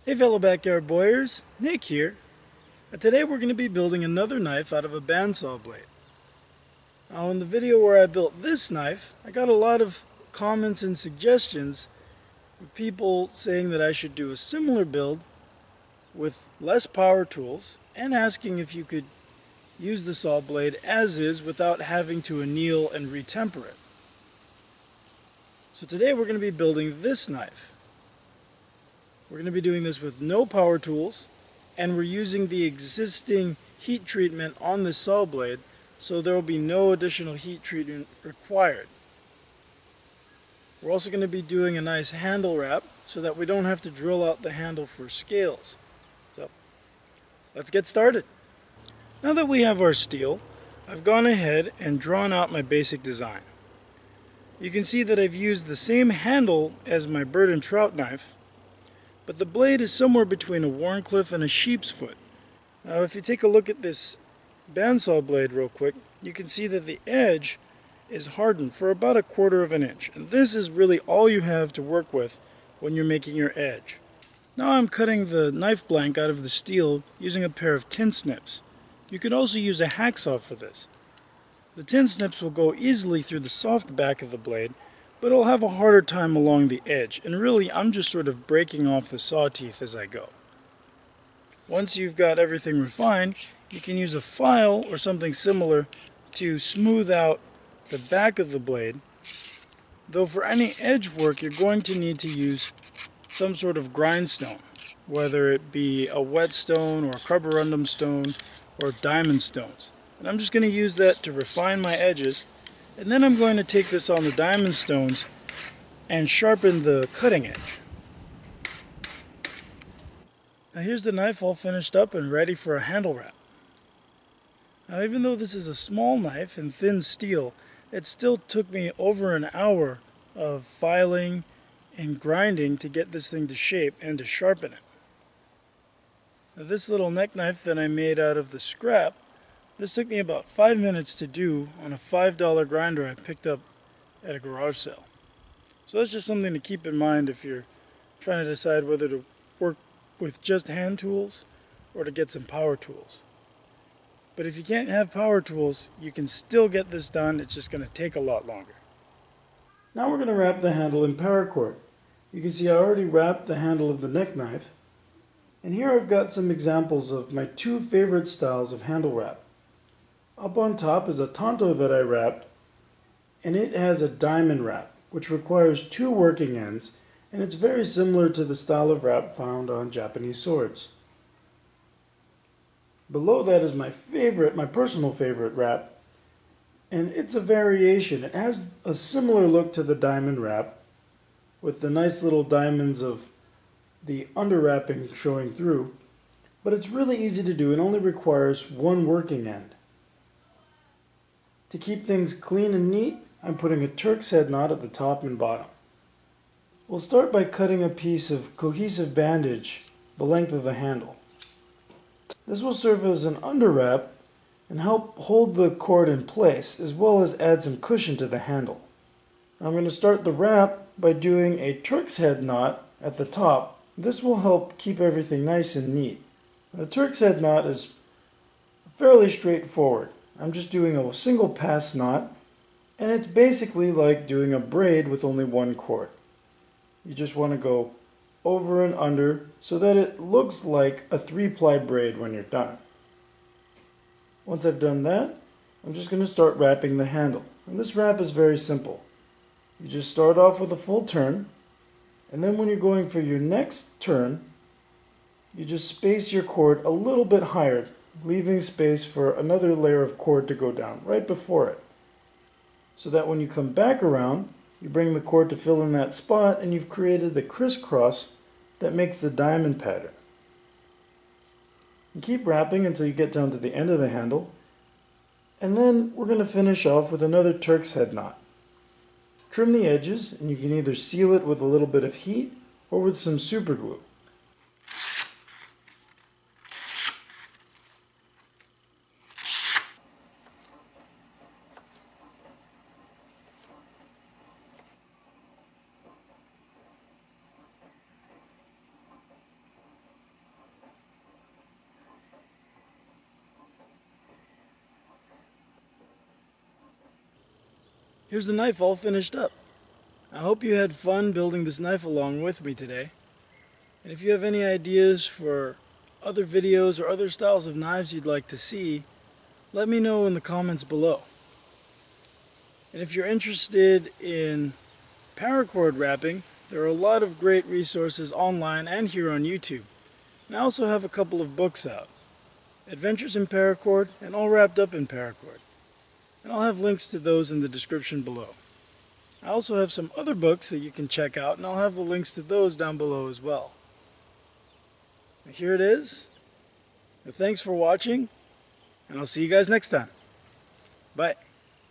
Hey fellow backyard boyers, Nick here. Today we're going to be building another knife out of a bandsaw blade. Now in the video where I built this knife, I got a lot of comments and suggestions of people saying that I should do a similar build with less power tools and asking if you could use the saw blade as is without having to anneal and retemper it. So today we're going to be building this knife. We're going to be doing this with no power tools, and we're using the existing heat treatment on the saw blade, so there will be no additional heat treatment required. We're also going to be doing a nice handle wrap so that we don't have to drill out the handle for scales. So let's get started. Now that we have our steel, I've gone ahead and drawn out my basic design. You can see that I've used the same handle as my bird and trout knife, but the blade is somewhere between a Wharncliffe and a sheep's foot. Now if you take a look at this bandsaw blade real quick, you can see that the edge is hardened for about 1/4 of an inch. And this is really all you have to work with when you're making your edge. Now I'm cutting the knife blank out of the steel using a pair of tin snips. You could also use a hacksaw for this. The tin snips will go easily through the soft back of the blade, but it'll have a harder time along the edge, and really I'm just sort of breaking off the saw teeth as I go. Once you've got everything refined, you can use a file or something similar to smooth out the back of the blade, though for any edge work you're going to need to use some sort of grindstone, whether it be a whetstone or a carborundum stone or diamond stones. And I'm just going to use that to refine my edges. And then I'm going to take this on the diamond stones and sharpen the cutting edge. Now here's the knife all finished up and ready for a handle wrap. Now even though this is a small knife and thin steel, it still took me over an hour of filing and grinding to get this thing to shape and to sharpen it. Now this little neck knife that I made out of the scrap, this took me about 5 minutes to do on a $5 grinder I picked up at a garage sale. So that's just something to keep in mind if you're trying to decide whether to work with just hand tools or to get some power tools. But if you can't have power tools, you can still get this done. It's just going to take a lot longer. Now we're going to wrap the handle in paracord. You can see I already wrapped the handle of the neck knife. And here I've got some examples of my 2 favorite styles of handle wrap. Up on top is a Tonto that I wrapped, and it has a diamond wrap, which requires 2 working ends, and it's very similar to the style of wrap found on Japanese swords. Below that is my personal favorite wrap, and it's a variation. It has a similar look to the diamond wrap, with the nice little diamonds of the under wrapping showing through, but it's really easy to do and only requires 1 working end. To keep things clean and neat, I'm putting a Turk's head knot at the top and bottom. We'll start by cutting a piece of cohesive bandage the length of the handle. This will serve as an under wrap and help hold the cord in place, as well as add some cushion to the handle. I'm going to start the wrap by doing a Turk's head knot at the top. This will help keep everything nice and neat. The Turk's head knot is fairly straightforward. I'm just doing a single pass knot, and it's basically like doing a braid with only 1 cord. You just want to go over and under so that it looks like a 3-ply braid when you're done. Once I've done that, I'm just going to start wrapping the handle. And this wrap is very simple. You just start off with a full turn, and then when you're going for your next turn, you just space your cord a little bit higher, leaving space for another layer of cord to go down right before it. So that when you come back around, you bring the cord to fill in that spot, and you've created the crisscross that makes the diamond pattern. And keep wrapping until you get down to the end of the handle, and then we're going to finish off with another Turk's head knot. Trim the edges, and you can either seal it with a little bit of heat or with some super glue. Here's the knife all finished up. I hope you had fun building this knife along with me today. And if you have any ideas for other videos or other styles of knives you'd like to see, let me know in the comments below. And if you're interested in paracord wrapping, there are a lot of great resources online and here on YouTube. And I also have a couple of books out. Adventures in Paracord and All Wrapped Up in Paracord. And I'll have links to those in the description below. I also have some other books that you can check out, and I'll have the links to those down below as well. And here it is. Thanks for watching, and I'll see you guys next time. Bye.